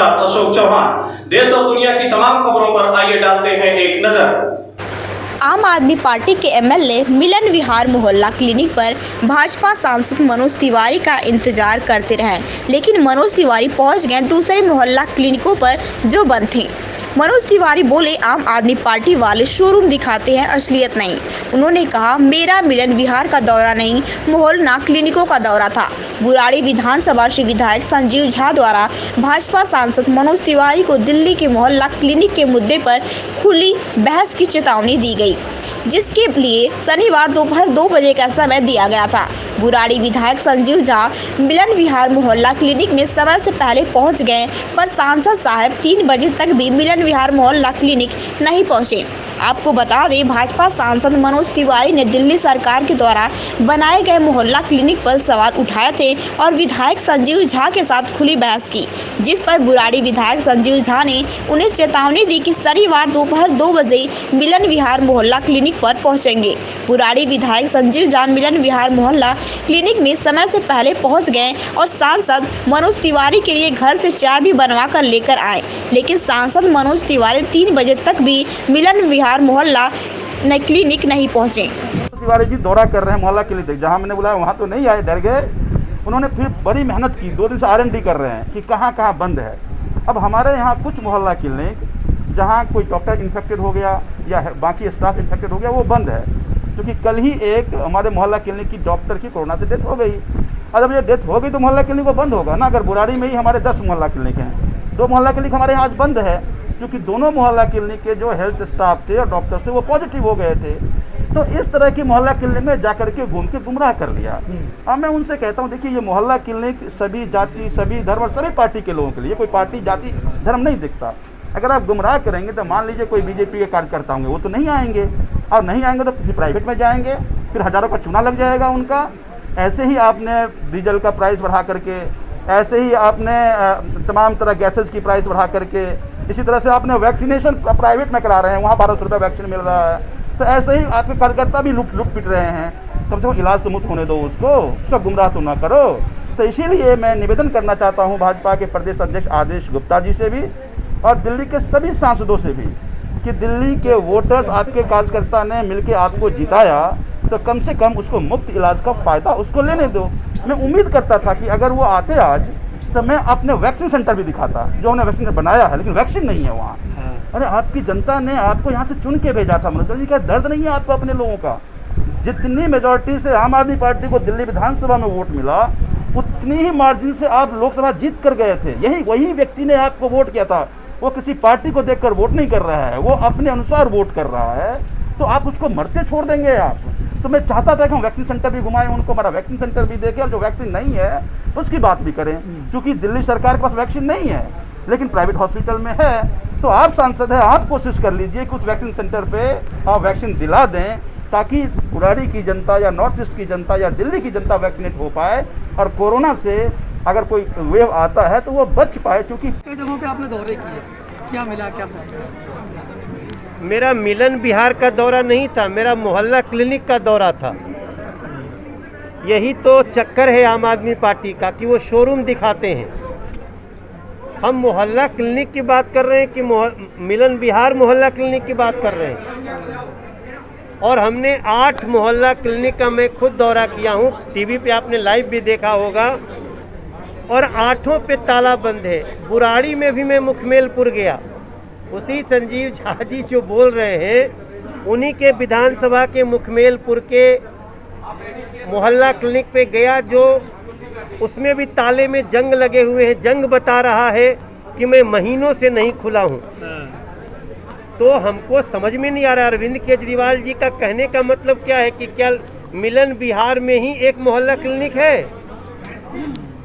साथ अशोक चौहान। देश और दुनिया की तमाम खबरों पर आइए डालते हैं एक नजर। आम आदमी पार्टी के एमएलए मिलन विहार मोहल्ला क्लिनिक पर भाजपा सांसद मनोज तिवारी का इंतजार करते रहे, लेकिन मनोज तिवारी पहुंच गए दूसरे मोहल्ला क्लिनिकों पर जो बंद थे। मनोज तिवारी बोले, आम आदमी पार्टी वाले शोरूम दिखाते हैं, असलियत नहीं। उन्होंने कहा, मेरा मिलन विहार का दौरा नहीं, मोहल्ला क्लिनिकों का दौरा था। बुराड़ी विधानसभा से विधायक संजीव झा द्वारा भाजपा सांसद मनोज तिवारी को दिल्ली के मोहल्ला क्लिनिक के मुद्दे पर खुली बहस की चेतावनी दी गई, जिसके लिए शनिवार दोपहर 2 बजे का समय दिया गया था। बुराड़ी विधायक संजीव झा मिलन विहार मोहल्ला क्लिनिक में समय से पहले पहुंच गए, पर सांसद साहब 3 बजे तक भी मिलन विहार मोहल्ला क्लिनिक नहीं पहुंचे। आपको बता दें, भाजपा सांसद मनोज तिवारी ने दिल्ली सरकार के द्वारा बनाए गए मोहल्ला क्लिनिक पर सवाल उठाए थे और विधायक संजीव झा के साथ खुली बहस की, जिस पर बुराड़ी विधायक संजीव झा ने उन्हें चेतावनी दी कि शनिवार दोपहर 2 बजे मिलन विहार मोहल्ला क्लिनिक पर पहुंचेंगे। बुराड़ी विधायक संजीव झा मिलन विहार मोहल्ला क्लिनिक में समय से पहले पहुंच गए और सांसद मनोज तिवारी के लिए घर से चाय भी बनवा कर लेकर आए, लेकिन सांसद मनोज तिवारी 3 बजे तक भी मिलन विहार मोहल्ला क्लिनिक नहीं पहुंचे। तिवारी जी दौरा कर रहे हैं मोहल्ला क्लिनिक, जहां मैंने बुलाया वहां तो नहीं आए, डर गए। उन्होंने फिर बड़ी मेहनत की, 2 दिन से R&D कर रहे हैं कि कहां कहां बंद है। अब हमारे यहाँ कुछ मोहल्ला क्लिनिक जहां कोई डॉक्टर इन्फेक्टेड हो गया या बाकी स्टाफ इन्फेक्टेड हो गया, वो बंद है, क्योंकि कल ही एक हमारे मोहल्ला क्लिनिक की डॉक्टर की कोरोना से डेथ हो गई। और जब ये डेथ हो गई तो मोहल्ला क्लिनिक वो बंद होगा ना। अगर बुराड़ी में ही हमारे 10 मोहल्ला क्लिनिक हैं, 2 मोहल्ला क्लिनिक हमारे यहाँ आज बंद है, क्योंकि दोनों मोहल्ला क्लिनिक के जो हेल्थ स्टाफ थे और डॉक्टर्स थे वो पॉजिटिव हो गए थे। तो इस तरह की मोहल्ला क्लिनिक में जाकर के घूम के गुमराह कर लिया। अब मैं उनसे कहता हूँ, देखिए ये मोहल्ला क्लिनिक सभी जाति, सभी धर्म और सभी पार्टी के लोगों के लिए, कोई पार्टी जाति धर्म नहीं दिखता। अगर आप गुमराह करेंगे तो मान लीजिए कोई बीजेपी के कार्यकर्ता होंगे, वो तो नहीं आएंगे, और नहीं आएंगे तो किसी प्राइवेट में जाएंगे, फिर हज़ारों का चूना लग जाएगा उनका। ऐसे ही आपने डीजल का प्राइस बढ़ा करके, ऐसे ही आपने तमाम तरह गैसेज की प्राइस बढ़ा करके, इसी तरह से आपने वैक्सीनेशन प्राइवेट में करा रहे हैं, वहाँ 1200 रुपये वैक्सीन मिल रहा है। तो ऐसे ही आपके कार्यकर्ता भी लुट पिट रहे हैं। कम से कम इलाज तो मुफ्त होने दो उसको, सब गुमराह तो ना करो। तो इसीलिए मैं निवेदन करना चाहता हूँ भाजपा के प्रदेश अध्यक्ष आदेश गुप्ता जी से भी और दिल्ली के सभी सांसदों से भी कि दिल्ली के वोटर्स, आपके कार्यकर्ता ने मिलकर आपको जिताया, तो कम से कम उसको मुफ्त इलाज का फ़ायदा उसको लेने दो। मैं उम्मीद करता था कि अगर वो आते आज तो मैं अपने वैक्सीन सेंटर भी दिखाता, जो उन्होंने वैक्सीन बनाया है, लेकिन वैक्सीन नहीं है वहाँ। अरे आपकी जनता ने आपको यहाँ से चुन के भेजा था मनोज जी, क्या दर्द नहीं है आपको अपने लोगों का? जितनी मेजॉरिटी से आम आदमी पार्टी को दिल्ली विधानसभा में वोट मिला, उतनी ही मार्जिन से आप लोकसभा जीत कर गए थे। वही व्यक्ति ने आपको वोट किया था। वो किसी पार्टी को देखकर वोट नहीं कर रहा है, वो अपने अनुसार वोट कर रहा है। तो आप उसको मरते छोड़ देंगे आप? तो मैं चाहता था कि हम वैक्सीन सेंटर भी घुमाएं, उनको हमारा वैक्सीन सेंटर भी देखें, और जो वैक्सीन नहीं है उसकी बात भी करें, क्योंकि दिल्ली सरकार के पास वैक्सीन नहीं है, लेकिन प्राइवेट हॉस्पिटल में है। तो आप सांसद हैं, आप कोशिश कर लीजिए कि उस वैक्सीन सेंटर पे आप वैक्सीन दिला दें, ताकि बुराड़ी की जनता या नॉर्थ ईस्ट की जनता या दिल्ली की जनता वैक्सीनेट हो पाए और कोरोना से अगर कोई वेव आता है तो वो बच पाए। क्योंकि कई जगहों पे आपने दौरे किए, क्या मिला, क्या सच है? मेरा मिलन विहार का दौरा नहीं था, मेरा मोहल्ला क्लिनिक का दौरा था। यही तो चक्कर है आम आदमी पार्टी का कि वो शोरूम दिखाते हैं। हम मोहल्ला क्लिनिक की बात कर रहे हैं कि मिलन विहार मोहल्ला क्लिनिक की बात कर रहे हैं। और हमने 8 मोहल्ला क्लिनिक का मैं खुद दौरा किया हूँ, टीवी पे आपने लाइव भी देखा होगा, और 8 पे ताला बंद है। बुराड़ी में भी मैं मुखमेलपुर गया, उसी संजीव झा जी जो बोल रहे हैं उन्हीं के विधानसभा के मुखमेलपुर के मोहल्ला क्लिनिक पे गया, जो उसमें भी ताले में जंग लगे हुए हैं। जंग बता रहा है कि मैं महीनों से नहीं खुला हूँ। तो हमको समझ में नहीं आ रहा अरविंद केजरीवाल जी का कहने का मतलब क्या है कि क्या मिलन विहार में ही एक मोहल्ला क्लिनिक है?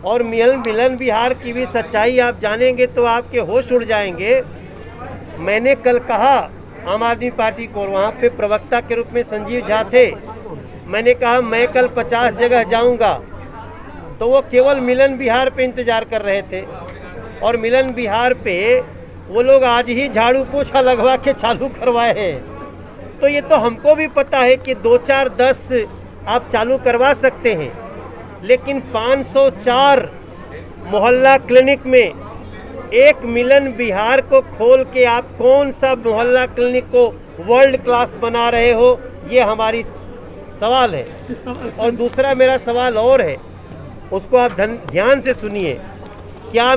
और मिलन विहार की भी सच्चाई आप जानेंगे तो आपके होश उड़ जाएंगे। मैंने कल कहा आम आदमी पार्टी को, वहाँ पे प्रवक्ता के रूप में संजीव झा थे, मैंने कहा मैं कल 50 जगह जाऊँगा, तो वो केवल मिलन विहार पे इंतज़ार कर रहे थे। और मिलन विहार पे वो लोग आज ही झाड़ू पोछा लगवा के चालू करवाए हैं। तो ये तो हमको भी पता है कि 2, 4, 10 आप चालू करवा सकते हैं, लेकिन 504 मोहल्ला क्लिनिक में एक मिलन विहार को खोल के आप कौन सा मोहल्ला क्लिनिक को वर्ल्ड क्लास बना रहे हो, ये हमारी सवाल है। और दूसरा मेरा सवाल और है, उसको आप ध्यान से सुनिए। क्या